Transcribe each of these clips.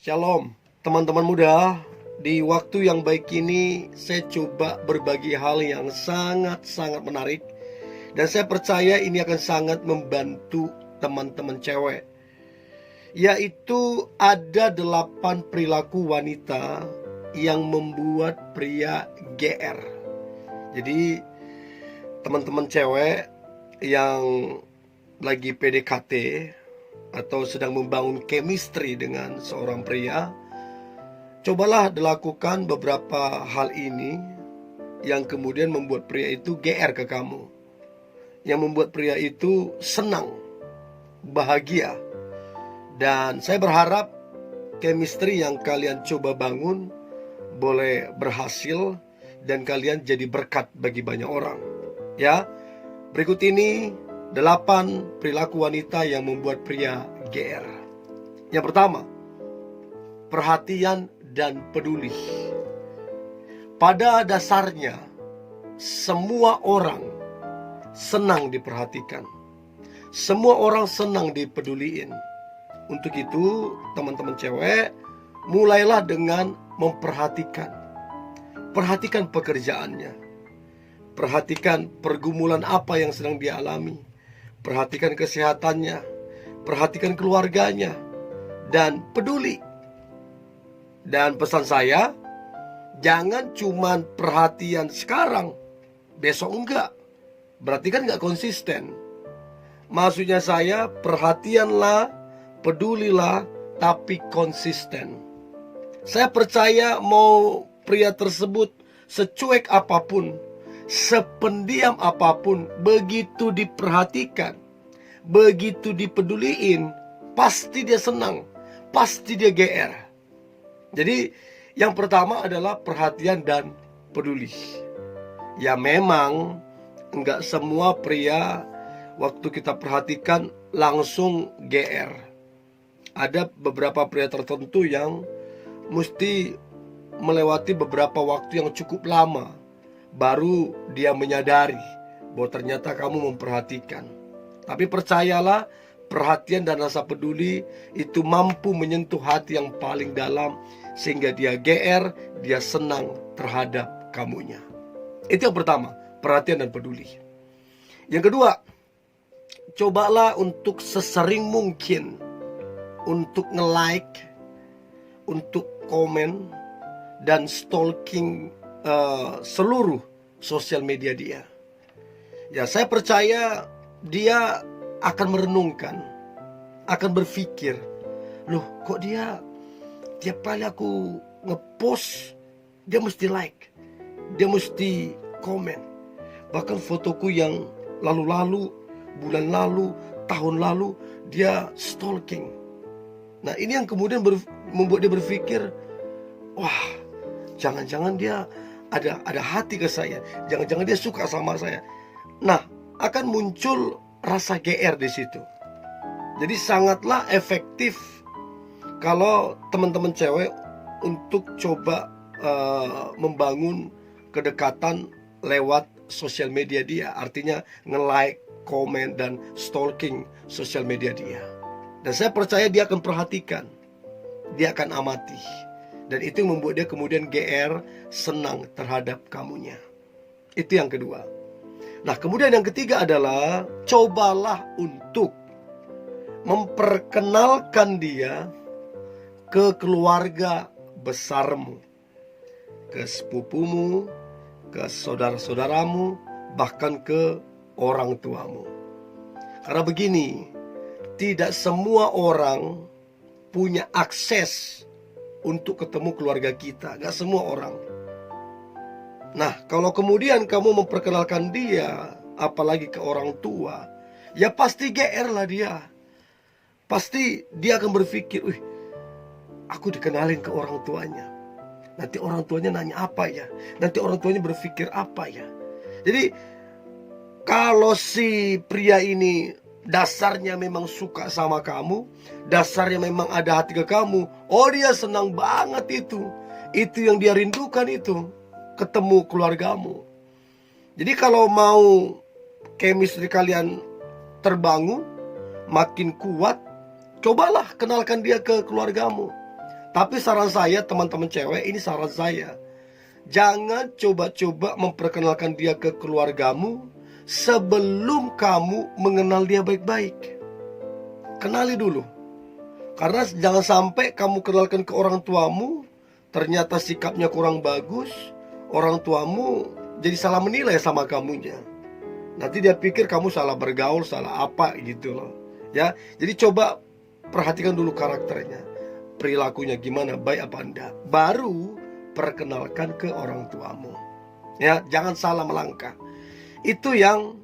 Shalom, teman-teman muda. Di waktu yang baik ini, saya coba berbagi hal yang sangat-sangat menarik. Dan saya percaya ini akan sangat membantu teman-teman cewek. Yaitu ada 8 perilaku wanita yang membuat pria GR. Jadi, teman-teman cewek yang lagi PDKT atau sedang membangun chemistry dengan seorang pria, cobalah dilakukan beberapa hal ini yang kemudian membuat pria itu GR ke kamu, yang membuat pria itu senang, bahagia. Dan saya berharap chemistry yang kalian coba bangun boleh berhasil dan kalian jadi berkat bagi banyak orang. Ya, berikut ini 8 perilaku wanita yang membuat pria GR. Yang pertama, perhatian dan peduli. Pada dasarnya, semua orang senang diperhatikan. Semua orang senang dipeduliin. Untuk itu, teman-teman cewek, mulailah dengan memperhatikan. Perhatikan pekerjaannya. Perhatikan pergumulan apa yang sedang dia alami. Perhatikan kesehatannya, perhatikan keluarganya, dan peduli. Dan pesan saya, jangan cuma perhatian sekarang, besok enggak. Berarti kan enggak konsisten. Maksudnya saya, perhatianlah, pedulilah, tapi konsisten. Saya percaya mau pria tersebut secuek apapun, sependiam apapun, begitu diperhatikan, begitu dipeduliin, pasti dia senang, pasti dia GR. Jadi yang pertama adalah perhatian dan peduli. Ya memang enggak semua pria waktu kita perhatikan langsung GR. Ada beberapa pria tertentu yang mesti melewati beberapa waktu yang cukup lama baru dia menyadari bahwa ternyata kamu memperhatikan. Tapi percayalah, perhatian dan rasa peduli itu mampu menyentuh hati yang paling dalam, sehingga dia GR, dia senang terhadap kamunya. Itu yang pertama, perhatian dan peduli. Yang kedua, cobalah untuk sesering mungkin untuk nge-like, untuk komen, dan stalking seluruh sosial media dia. Ya, saya percaya dia akan merenungkan, akan berpikir, loh kok dia tiap kali aku ngepost dia mesti like, dia mesti komen. Bahkan fotoku yang lalu-lalu, bulan lalu, tahun lalu dia stalking. Nah, ini yang kemudian membuat dia berpikir, wah, jangan-jangan dia ada hati ke saya, jangan-jangan dia suka sama saya. Nah, akan muncul rasa GR di situ. Jadi sangatlah efektif kalau teman-teman cewek untuk coba membangun kedekatan lewat sosial media dia. Artinya nge-like, komen, dan stalking sosial media dia. Dan saya percaya dia akan perhatikan, dia akan amati. Dan itu yang membuat dia kemudian GR, senang terhadap kamunya. Itu yang kedua. Nah, kemudian yang ketiga adalah cobalah untuk memperkenalkan dia ke keluarga besarmu, ke sepupumu, ke saudara-saudaramu, bahkan ke orang tuamu. Karena begini, tidak semua orang punya akses untuk ketemu keluarga kita, gak semua orang. Nah, kalau kemudian kamu memperkenalkan dia, apalagi ke orang tua, ya pasti GR lah dia. Pasti dia akan berpikir, wih, aku dikenalin ke orang tuanya. Nanti orang tuanya nanya apa ya? Nanti orang tuanya berpikir apa ya? Jadi, kalau si pria ini dasarnya memang suka sama kamu, dasarnya memang ada hati ke kamu, oh dia senang banget itu. Itu yang dia rindukan itu, ketemu keluargamu. Jadi kalau mau chemistry kalian terbangun, makin kuat, cobalah kenalkan dia ke keluargamu. Tapi saran saya teman-teman cewek, ini saran saya, jangan coba-coba memperkenalkan dia ke keluargamu sebelum kamu mengenal dia baik-baik. Kenali dulu. Karena jangan sampai kamu kenalkan ke orang tuamu, ternyata sikapnya kurang bagus, orang tuamu jadi salah menilai sama kamunya. Nanti dia pikir kamu salah bergaul, salah apa gitu loh. Ya, jadi coba perhatikan dulu karakternya, perilakunya gimana, baik apa enggak. Baru perkenalkan ke orang tuamu. Ya, jangan salah melangkah. Itu yang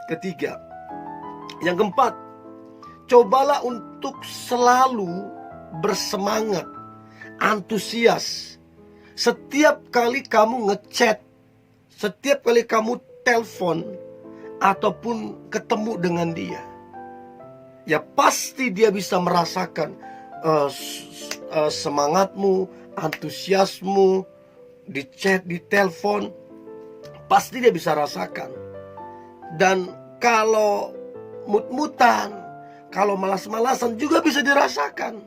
ketiga. Yang keempat, cobalah untuk selalu bersemangat, antusias. Setiap kali kamu ngechat, setiap kali kamu telepon, ataupun ketemu dengan dia, ya pasti dia bisa merasakan semangatmu, antusiasmu, di chat, di telepon. Pasti dia bisa rasakan. Dan kalau mut-mutan, kalau malas-malasan juga bisa dirasakan.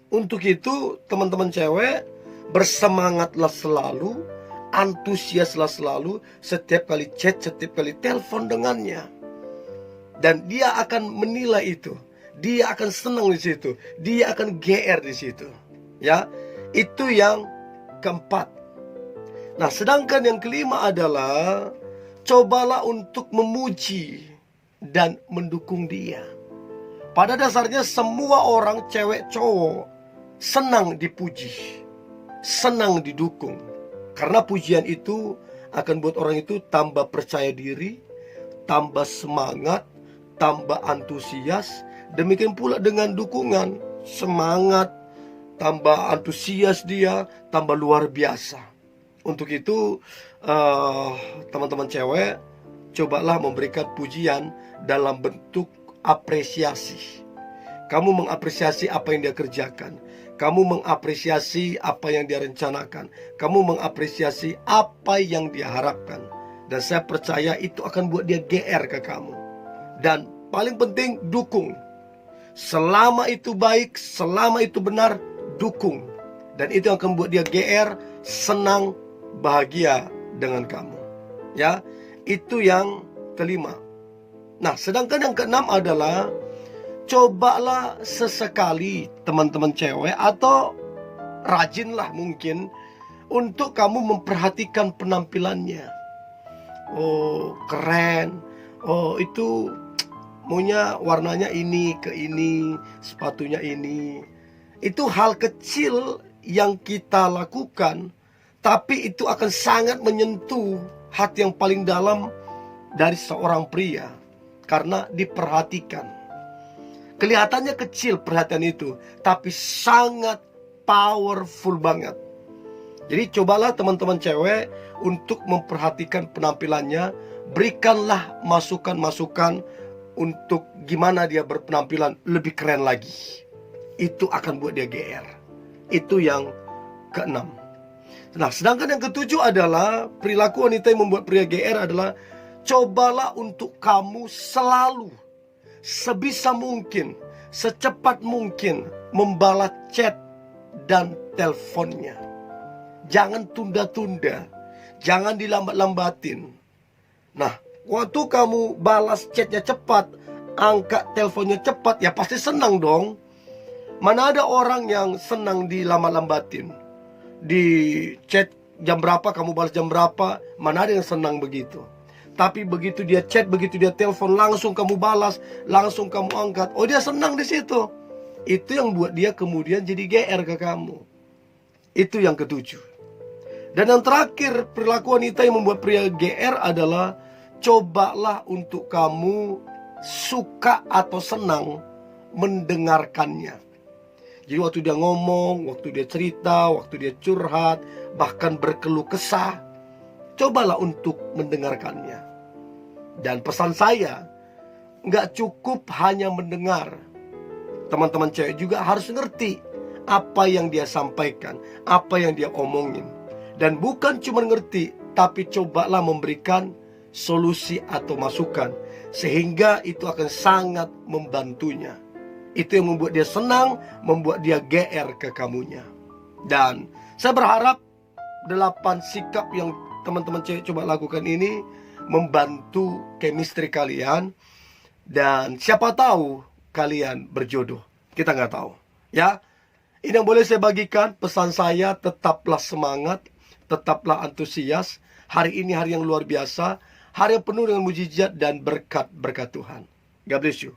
Untuk itu teman-teman cewek, bersemangatlah selalu, antusiaslah selalu setiap kali chat, setiap kali telepon dengannya. Dan dia akan menilai itu. Dia akan senang di situ. Dia akan GR di situ. Ya, itu yang keempat. Nah, sedangkan yang kelima adalah cobalah untuk memuji dan mendukung dia. Pada dasarnya semua orang, cewek cowok, senang dipuji, senang didukung. Karena pujian itu akan buat orang itu tambah percaya diri, tambah semangat, tambah antusias. Demikian pula dengan dukungan, semangat, tambah antusias dia, tambah luar biasa. Untuk itu teman-teman cewek, cobalah memberikan pujian dalam bentuk apresiasi. Kamu mengapresiasi apa yang dia kerjakan, kamu mengapresiasi apa yang dia rencanakan, kamu mengapresiasi apa yang dia harapkan. Dan saya percaya itu akan buat dia GR ke kamu. Dan paling penting, dukung. Selama itu baik, selama itu benar, dukung. Dan itu akan buat dia GR, senang, bahagia dengan kamu. Ya, itu yang kelima. Nah, sedangkan yang keenam adalah cobalah sesekali teman-teman cewek, atau rajinlah mungkin, untuk kamu memperhatikan penampilannya. Oh, keren. Oh, itu maunya warnanya ini ke ini, sepatunya ini. Itu hal kecil yang kita lakukan, tapi itu akan sangat menyentuh hati yang paling dalam dari seorang pria. Karena diperhatikan. Kelihatannya kecil perhatian itu, tapi sangat powerful banget. Jadi cobalah teman-teman cewek untuk memperhatikan penampilannya. Berikanlah masukan-masukan untuk gimana dia berpenampilan lebih keren lagi. Itu akan buat dia GR. Itu yang keenam. Nah, sedangkan yang ketujuh adalah perilaku wanita yang membuat pria GR adalah cobalah untuk kamu selalu, sebisa mungkin, secepat mungkin membalas chat dan teleponnya. Jangan tunda-tunda, jangan dilambat-lambatin. Nah, waktu kamu balas chatnya cepat, angkat teleponnya cepat, ya pasti senang dong. Mana ada orang yang senang dilambat-lambatin? Di chat jam berapa, kamu balas jam berapa, mana ada yang senang begitu. Tapi begitu dia chat, begitu dia telepon, langsung kamu balas, langsung kamu angkat. Oh, dia senang di situ. Itu yang buat dia kemudian jadi GR ke kamu. Itu yang ketujuh. Dan yang terakhir, perilaku wanita yang membuat pria GR adalah cobalah untuk kamu suka atau senang mendengarkannya. Jadi waktu dia ngomong, waktu dia cerita, waktu dia curhat, bahkan berkeluh kesah, cobalah untuk mendengarkannya. Dan pesan saya, nggak cukup hanya mendengar. Teman-teman cewek juga harus ngerti apa yang dia sampaikan, apa yang dia omongin. Dan bukan cuma ngerti, tapi cobalah memberikan solusi atau masukan, sehingga itu akan sangat membantunya. Itu yang membuat dia senang, membuat dia GR ke kamunya. Dan saya berharap 8 sikap yang teman-teman cewek coba lakukan ini membantu chemistry kalian. Dan siapa tahu kalian berjodoh. Kita nggak tahu. Ya, ini yang boleh saya bagikan. Pesan saya, tetaplah semangat, tetaplah antusias. Hari ini hari yang luar biasa, hari yang penuh dengan mujizat dan berkat-berkat Tuhan. God bless you.